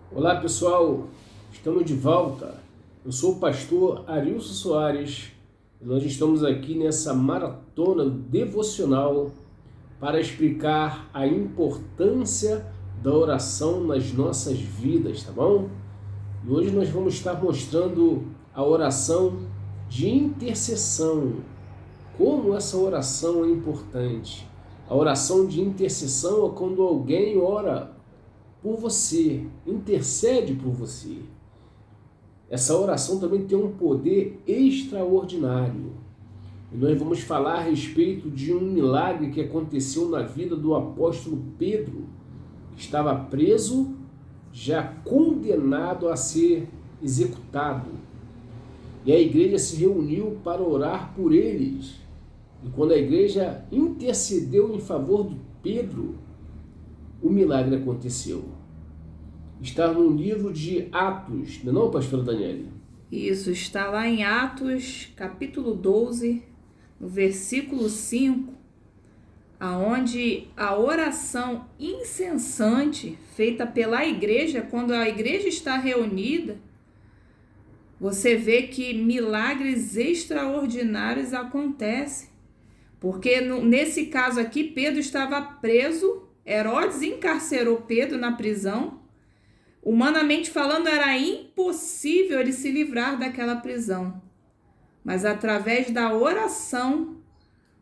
Olá pessoal, estamos de volta. Eu sou o pastor Arilson Soares e nós estamos aqui nessa maratona devocional para explicar a importância da oração nas nossas vidas, tá bom? E hoje nós vamos estar mostrando a oração de intercessão, como essa oração é importante. A oração de intercessão é quando alguém ora por você, intercede por você. Essa oração também tem um poder extraordinário. E nós vamos falar a respeito de um milagre que aconteceu na vida do apóstolo Pedro, que estava preso, já condenado a ser executado. E a igreja se reuniu para orar por eles. E quando a igreja intercedeu em favor de Pedro, o milagre aconteceu. Está no livro de Atos, não é não, pastora Daniele? Isso, está lá em Atos, capítulo 12, no versículo 5, aonde a oração incessante feita pela igreja, quando a igreja está reunida, você vê que milagres extraordinários acontecem. Porque nesse caso aqui, Pedro estava preso, Herodes encarcerou Pedro na prisão. Humanamente falando, era impossível ele se livrar daquela prisão. Mas através da oração,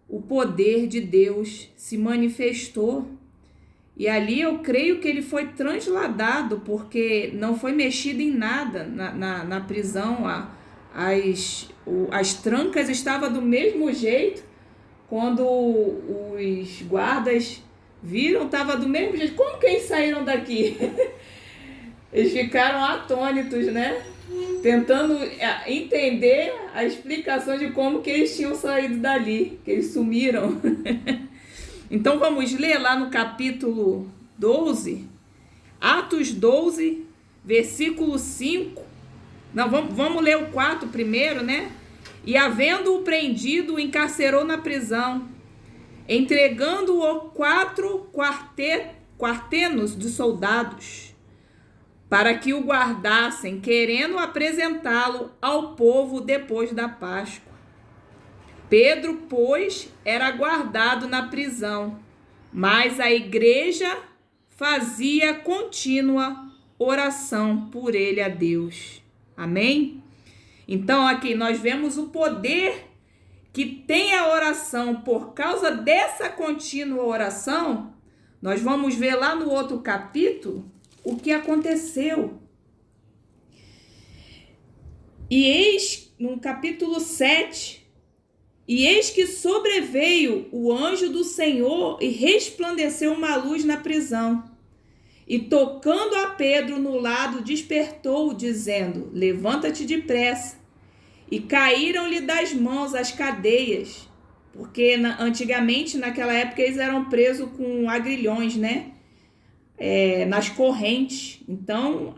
o poder de Deus se manifestou. E ali eu creio que ele foi transladado, porque não foi mexido em nada na prisão. As trancas estavam do mesmo jeito. Quando os guardas viram, estava do mesmo jeito. Como que eles saíram daqui? Eles ficaram atônitos, né? Tentando entender a explicação de como que eles tinham saído dali, que eles sumiram. Então vamos ler lá no capítulo 12, Atos 12, versículo 5. Não, vamos ler o 4 primeiro, né? E havendo-o prendido, o encarcerou na prisão, entregando-o 4 quartenos de soldados, para que o guardassem, querendo apresentá-lo ao povo depois da Páscoa. Pedro, pois, era guardado na prisão, mas a igreja fazia contínua oração por ele a Deus. Amém? Então aqui nós vemos o poder que tem a oração. Por causa dessa contínua oração, nós vamos ver lá no outro capítulo o que aconteceu. E eis, no capítulo 7, e eis que sobreveio o anjo do Senhor e resplandeceu uma luz na prisão. E tocando a Pedro no lado, despertou-o, dizendo: levanta-te depressa. E caíram-lhe das mãos as cadeias, porque antigamente, naquela época, eles eram presos com agrilhões, né? Nas correntes. Então,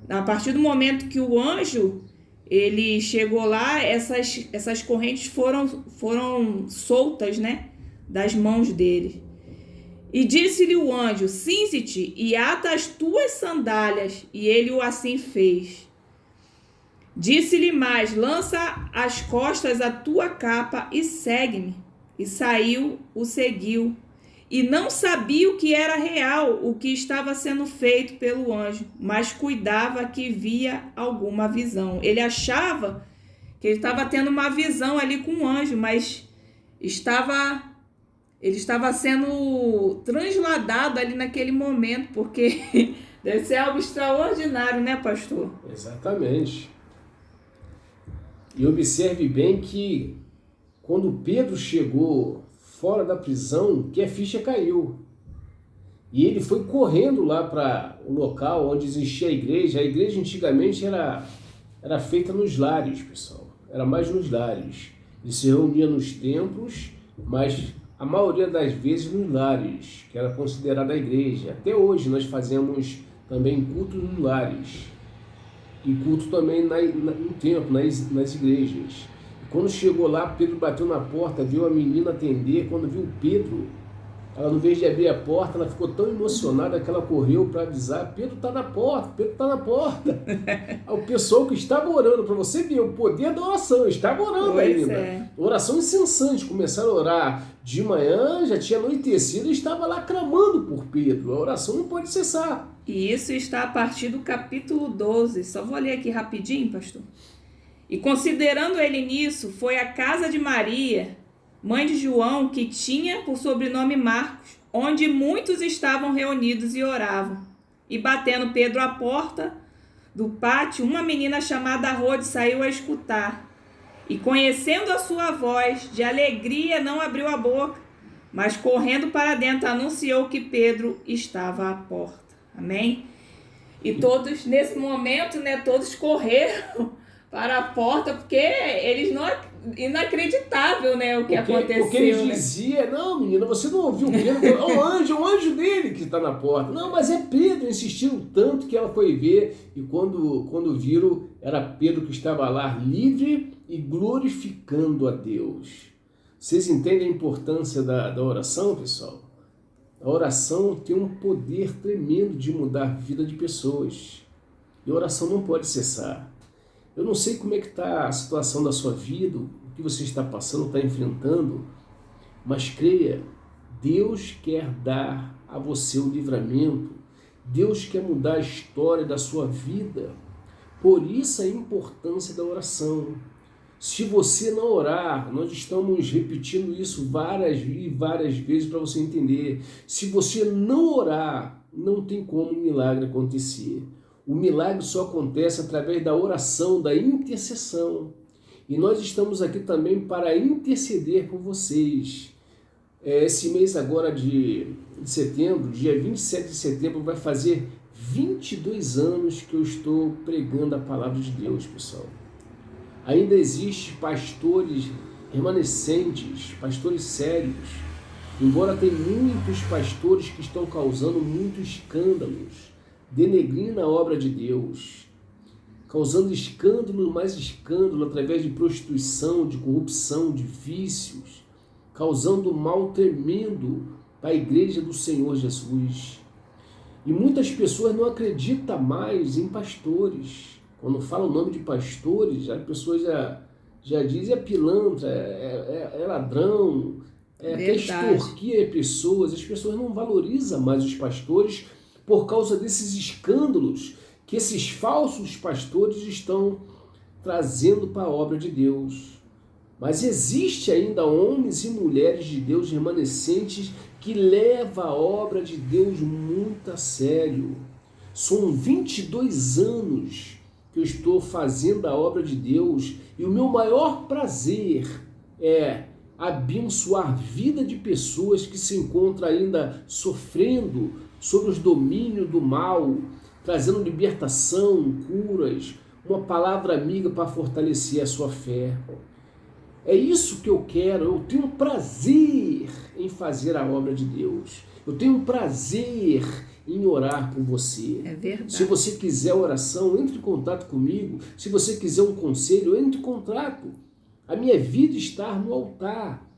a partir do momento que o anjo ele chegou lá, essas correntes foram soltas, né? Das mãos dele. E disse-lhe o anjo: cinze-te e ata as tuas sandálias. E ele o assim fez. Disse-lhe mais: lança às costas a tua capa e segue-me. E saiu, o seguiu. E não sabia o que era real, o que estava sendo feito pelo anjo, mas cuidava que via alguma visão. Ele achava que ele estava tendo uma visão ali com o anjo, mas ele estava sendo transladado ali naquele momento, porque deve ser algo extraordinário, né, pastor? Exatamente. E observe bem que quando Pedro chegou fora da prisão, que a ficha caiu. E ele foi correndo lá para o local onde existia a igreja. A igreja antigamente era feita nos lares, pessoal. Era mais nos lares. Ele se reunia nos templos, mas a maioria das vezes nos lares, que era considerada a igreja. Até hoje nós fazemos também cultos nos lares. E culto também no templo, nas igrejas. E quando chegou lá, Pedro bateu na porta, viu a menina atender. Quando viu Pedro, Ela, no vez de abrir a porta, ela ficou tão emocionada que ela correu para avisar: Pedro está na porta, Pedro está na porta. O pessoal que estava orando, para você ver o poder da oração, estava orando Pois ainda. é. Oração incessante, começaram a orar de manhã, já tinha anoitecido e estava lá clamando por Pedro. A oração não pode cessar. E isso está a partir do capítulo 12. Só vou ler aqui rapidinho, pastor. E considerando ele nisso, foi à casa de Maria, mãe de João, que tinha por sobrenome Marcos, onde muitos estavam reunidos e oravam. E batendo Pedro à porta do pátio, uma menina chamada Rode saiu a escutar. E conhecendo a sua voz, de alegria não abriu a boca, mas correndo para dentro anunciou que Pedro estava à porta. Amém? E todos, nesse momento, né, todos correram para a porta, porque eles não... Inacreditável, né, o que aconteceu. Porque eles né? diziam: não, menina, você não ouviu Pedro? É o anjo dele que está na porta. Não, mas é Pedro. Insistiram tanto que ela foi ver, e quando viram, era Pedro que estava lá, livre e glorificando a Deus. Vocês entendem a importância da oração, pessoal? A oração tem um poder tremendo de mudar a vida de pessoas. E a oração não pode cessar. Eu não sei como é que está a situação da sua vida, o que você está passando, está enfrentando, mas creia, Deus quer dar a você o livramento, Deus quer mudar a história da sua vida. Por isso a importância da oração. Se você não orar, nós estamos repetindo isso várias e várias vezes para você entender. Se você não orar, não tem como um milagre acontecer. O milagre só acontece através da oração, da intercessão. E nós estamos aqui também para interceder por vocês. Esse mês agora de setembro, dia 27 de setembro, vai fazer 22 anos que eu estou pregando a palavra de Deus, pessoal. Ainda existem pastores remanescentes, pastores sérios, embora tenha muitos pastores que estão causando muitos escândalos, denegrindo a obra de Deus, causando escândalo mais escândalo através de prostituição, de corrupção, de vícios, causando mal tremendo para a igreja do Senhor Jesus. E muitas pessoas não acreditam mais em pastores. Quando fala o nome de pastores, as pessoas já dizem: é pilantra, é ladrão, quer extorquir pessoas. As pessoas não valorizam mais os pastores por causa desses escândalos que esses falsos pastores estão trazendo para a obra de Deus. Mas existe ainda homens e mulheres de Deus remanescentes que levam a obra de Deus muito a sério. São 22 anos que eu estou fazendo a obra de Deus e o meu maior prazer é abençoar a vida de pessoas que se encontram ainda sofrendo sobre os domínios do mal, trazendo libertação, curas, uma palavra amiga para fortalecer a sua fé. É isso que eu quero. Eu tenho prazer em fazer a obra de Deus. Eu tenho prazer em orar por você. É verdade. Se você quiser oração, entre em contato comigo. Se você quiser um conselho, entre em contato. A minha vida está no altar.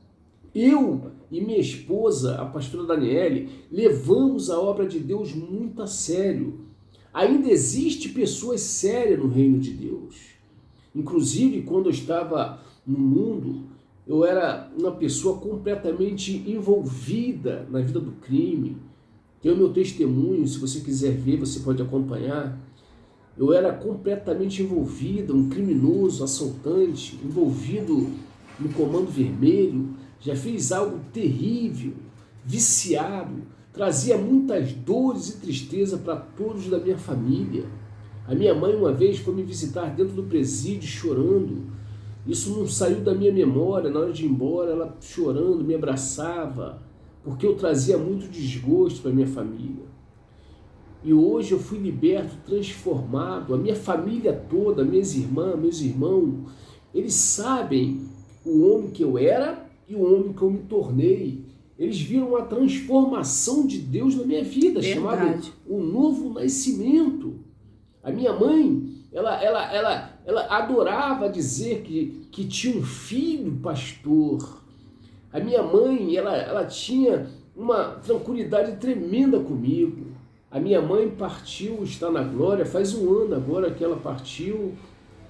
Eu e minha esposa, a pastora Daniele, levamos a obra de Deus muito a sério. Ainda existe pessoas sérias no reino de Deus. Inclusive, quando eu estava no mundo, eu era uma pessoa completamente envolvida na vida do crime. Tem o meu testemunho, se você quiser ver, você pode acompanhar. Eu era completamente envolvido, um criminoso, assaltante, envolvido no Comando Vermelho. Já fiz algo terrível, viciado, trazia muitas dores e tristeza para todos da minha família. A minha mãe uma vez foi me visitar dentro do presídio chorando. Isso não saiu da minha memória. Na hora de ir embora, ela chorando, me abraçava, porque eu trazia muito desgosto para minha família. E hoje eu fui liberto, transformado. A minha família toda, minhas irmãs, meus irmãos, eles sabem o homem que eu era e o homem que eu me tornei. Eles viram a transformação de Deus na minha vida, chamado o novo nascimento. A minha mãe, ela adorava dizer que tinha um filho pastor. A minha mãe, ela tinha uma tranquilidade tremenda comigo. A minha mãe partiu, está na glória, faz 1 ano agora que ela partiu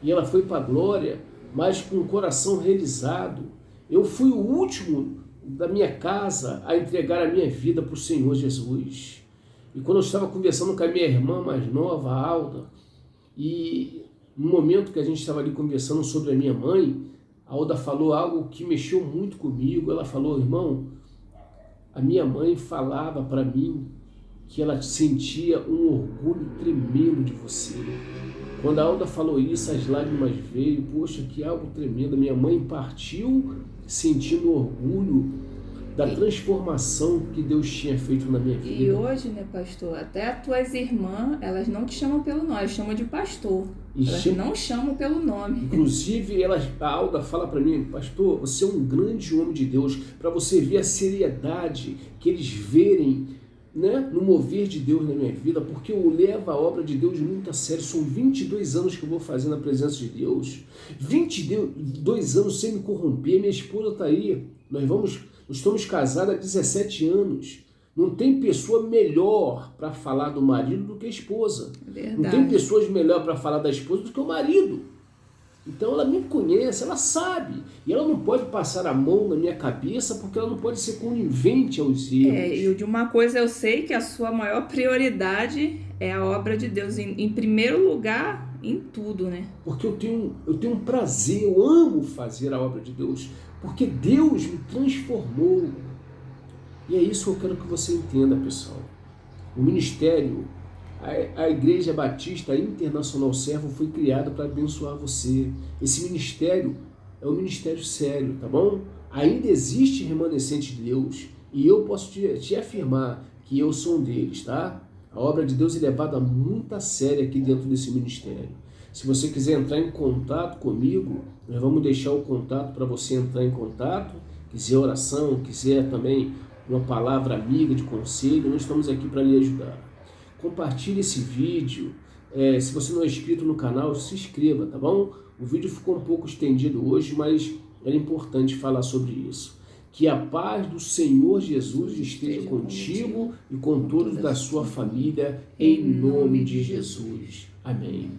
e ela foi para a glória, mas com o coração realizado. Eu fui o último da minha casa a entregar a minha vida para o Senhor Jesus. E quando eu estava conversando com a minha irmã mais nova, a Alda, e no momento que a gente estava ali conversando sobre a minha mãe, a Alda falou algo que mexeu muito comigo. Ela falou: irmão, a minha mãe falava para mim que ela sentia um orgulho tremendo de você. Quando a Alda falou isso, as lágrimas veio. Poxa, que algo tremendo. Minha mãe partiu sentindo orgulho da transformação que Deus tinha feito na minha vida. E hoje, né, pastor, até as tuas irmãs, elas não te chamam pelo nome, elas chamam de pastor. Elas não chamam pelo nome. Inclusive, a Alda fala para mim: pastor, você é um grande homem de Deus, para você ver a seriedade que eles verem, né, no mover de Deus na minha vida, porque eu levo a obra de Deus muito a sério. São 22 anos que eu vou fazer na presença de Deus, 22 anos sem me corromper. Minha esposa está aí, nós estamos casados há 17 anos. Não tem pessoa melhor para falar do marido do que a esposa. Verdade. Não tem pessoas melhor para falar da esposa do que o marido. Então ela me conhece, ela sabe. E ela não pode passar a mão na minha cabeça, porque ela não pode ser conivente aos erros. E de uma coisa eu sei, que a sua maior prioridade é a obra de Deus. Em primeiro lugar, em tudo, né? Porque eu tenho um prazer, eu amo fazer a obra de Deus. Porque Deus me transformou. E é isso que eu quero que você entenda, pessoal. O ministério, a Igreja Batista Internacional Servo foi criada para abençoar você. Esse ministério é um ministério sério, tá bom? Ainda existe remanescente de Deus. E eu posso te afirmar que eu sou um deles, tá? A obra de Deus é levada muito a sério aqui dentro desse ministério. Se você quiser entrar em contato comigo, nós vamos deixar o contato para você entrar em contato. Quiser oração, quiser também uma palavra amiga de conselho, nós estamos aqui para lhe ajudar. Compartilhe esse vídeo. Se você não é inscrito no canal, se inscreva, tá bom? O vídeo ficou um pouco estendido hoje, mas era importante falar sobre isso. Que a paz do Senhor Jesus esteja contigo e com todos da sua família, em nome de Jesus. Amém.